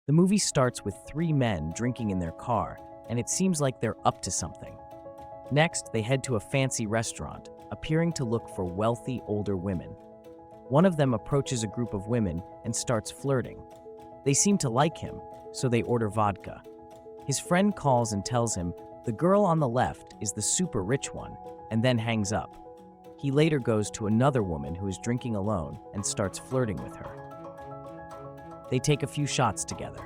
The movie starts with three men drinking in their car, and it seems like they're up to something. Next, they head to a fancy restaurant, appearing to look for wealthy older women. One of them approaches a group of women and starts flirting. They seem to like him, so they order vodka. His friend calls and tells him the girl on the left is the super rich one, and then hangs up. He later goes to another woman who is drinking alone and starts flirting with her. They take a few shots together.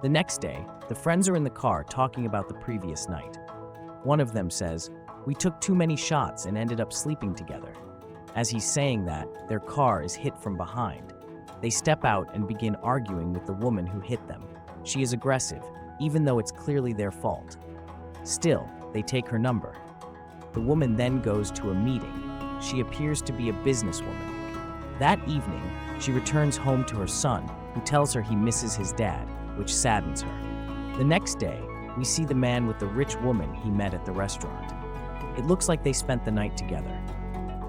The next day, the friends are in the car talking about the previous night. One of them says, "We took too many shots and ended up sleeping together." As he's saying that, their car is hit from behind. They step out and begin arguing with the woman who hit them. She is aggressive, even though it's clearly their fault. Still, they take her number. The woman then goes to a meeting. She appears to be a businesswoman. That evening, she returns home to her son, who tells her he misses his dad, which saddens her. The next day, we see the man with the rich woman he met at the restaurant. It looks like they spent the night together.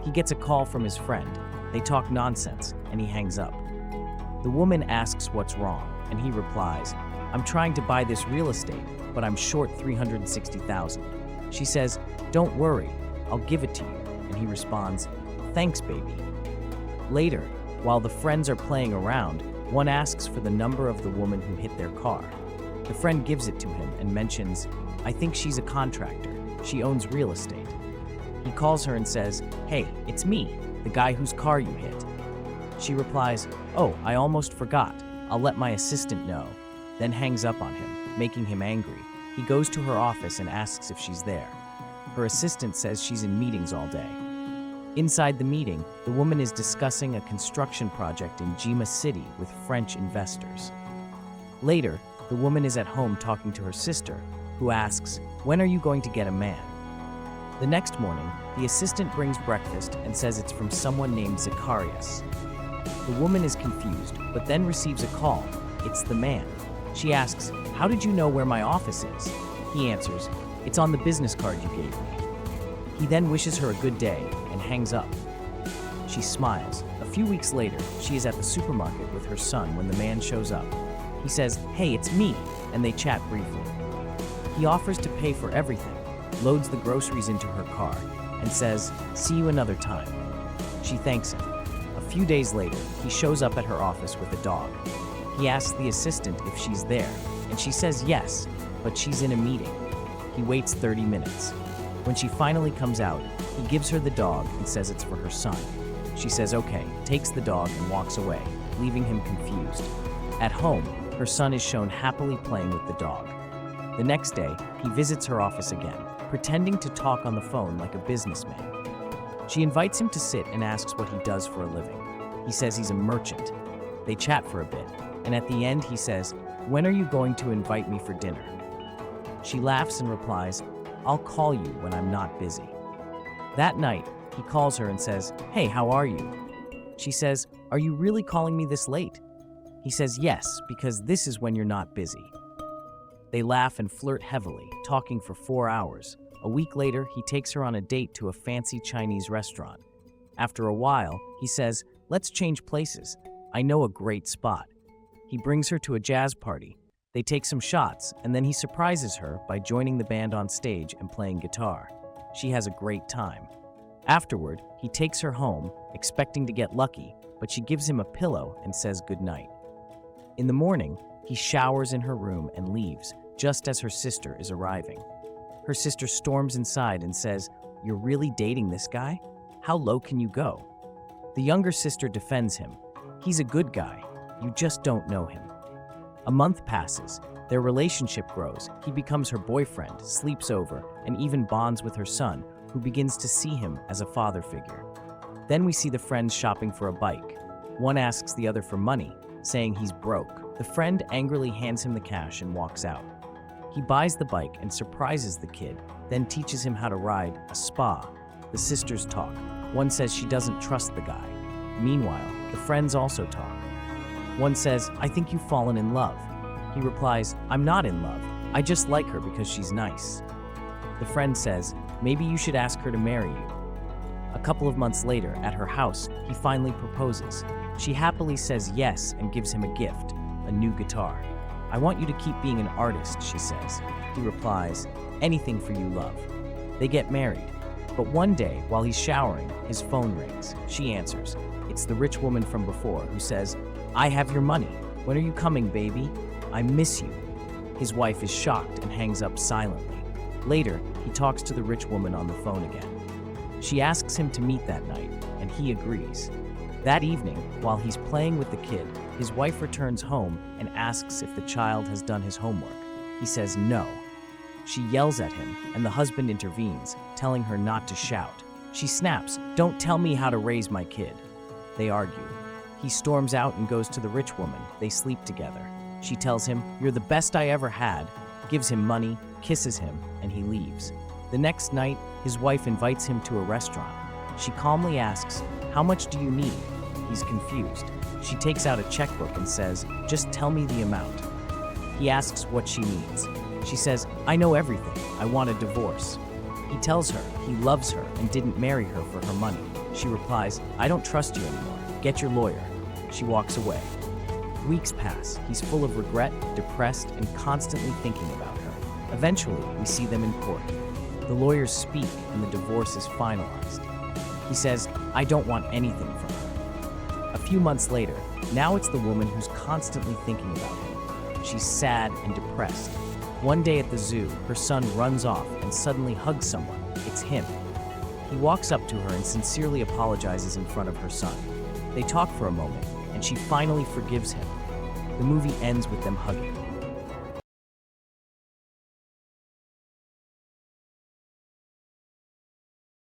He gets a call from his friend. They talk nonsense, and he hangs up. The woman asks what's wrong, and he replies, "I'm trying to buy this real estate, but I'm short $360,000. She says, "Don't worry, I'll give it to you," and he responds, "Thanks, baby." Later, while the friends are playing around, one asks for the number of the woman who hit their car. The friend gives it to him and mentions, "I think she's a contractor. She owns real estate." He calls her and says, "Hey, it's me, the guy whose car you hit." She replies, "Oh, I almost forgot. I'll let my assistant know," then hangs up on him, making him angry. He goes to her office and asks if she's there. Her assistant says she's in meetings all day. Inside the meeting, the woman is discussing a construction project in Jima City with French investors. Later, the woman is at home talking to her sister, who asks, "When are you going to get a man?" The next morning, the assistant brings breakfast and says it's from someone named Zacharias. The woman is confused, but then receives a call. It's the man. She asks, "How did you know where my office is?" He answers, "It's on the business card you gave me." He then wishes her a good day and hangs up. She smiles. A few weeks later, she is at the supermarket with her son when the man shows up. He says, "Hey, it's me," and they chat briefly. He offers to pay for everything, loads the groceries into her car, and says, "See you another time." She thanks him. A few days later, he shows up at her office with a dog. He asks the assistant if she's there, and she says yes, but she's in a meeting. He waits 30 minutes. When she finally comes out, he gives her the dog and says it's for her son. She says okay, takes the dog and walks away, leaving him confused. At home, her son is shown happily playing with the dog. The next day, he visits her office again, pretending to talk on the phone like a businessman. She invites him to sit and asks what he does for a living. He says he's a merchant. They chat for a bit, and at the end he says, "When are you going to invite me for dinner?" She laughs and replies, "I'll call you when I'm not busy." That night, he calls her and says, "Hey, how are you?" She says, "Are you really calling me this late?" He says, "Yes, because this is when you're not busy." They laugh and flirt heavily, talking for 4 hours. A week later, he takes her on a date to a fancy Chinese restaurant. After a while, he says, "Let's change places. I know a great spot." He brings her to a jazz party. They take some shots, and then he surprises her by joining the band on stage and playing guitar. She has a great time. Afterward, he takes her home, expecting to get lucky, but she gives him a pillow and says goodnight. In the morning, he showers in her room and leaves, just as her sister is arriving. Her sister storms inside and says, "You're really dating this guy? How low can you go?" The younger sister defends him. "He's a good guy. You just don't know him." A month passes. Their relationship grows. He becomes her boyfriend, sleeps over, and even bonds with her son, who begins to see him as a father figure. Then we see the friends shopping for a bike. One asks the other for money, saying he's broke. The friend angrily hands him the cash and walks out. He buys the bike and surprises the kid, then teaches him how to ride a spa. The sisters talk. One says she doesn't trust the guy. Meanwhile, the friends also talk. One says, "I think you've fallen in love." He replies, "I'm not in love. I just like her because she's nice." The friend says, "Maybe you should ask her to marry you." A couple of months later, at her house, he finally proposes. She happily says yes and gives him a gift, a a new guitar. "I want you to keep being an artist," she says. He replies, "Anything for you, love." They get married. But one day, while he's showering, his phone rings. She answers. It's the rich woman from before who says, "I have your money. When are you coming, baby? I miss you." His wife is shocked and hangs up silently. Later, he talks to the rich woman on the phone again. She asks him to meet that night, and he agrees. That evening, while he's playing with the kid, his wife returns home and asks if the child has done his homework. He says no. She yells at him, and the husband intervenes, telling her not to shout. She snaps, "Don't tell me how to raise my kid." They argue. He storms out and goes to the rich woman. They sleep together. She tells him, "You're the best I ever had," gives him money, kisses him, and he leaves. The next night, his wife invites him to a restaurant. She calmly asks, "How much do you need?" He's confused. She takes out a checkbook and says, "Just tell me the amount." He asks what she needs. She says, "I know everything. I want a divorce." He tells her he loves her and didn't marry her for her money. She replies, "I don't trust you anymore. Get your lawyer." She walks away. Weeks pass. He's full of regret, depressed, and constantly thinking about her. Eventually, we see them in court. The lawyers speak and the divorce is finalized. He says, "I don't want anything from her." A few months later, now it's the woman who's constantly thinking about him. She's sad and depressed. One day at the zoo, her son runs off and suddenly hugs someone. It's him. He walks up to her and sincerely apologizes in front of her son. They talk for a moment, and she finally forgives him. The movie ends with them hugging.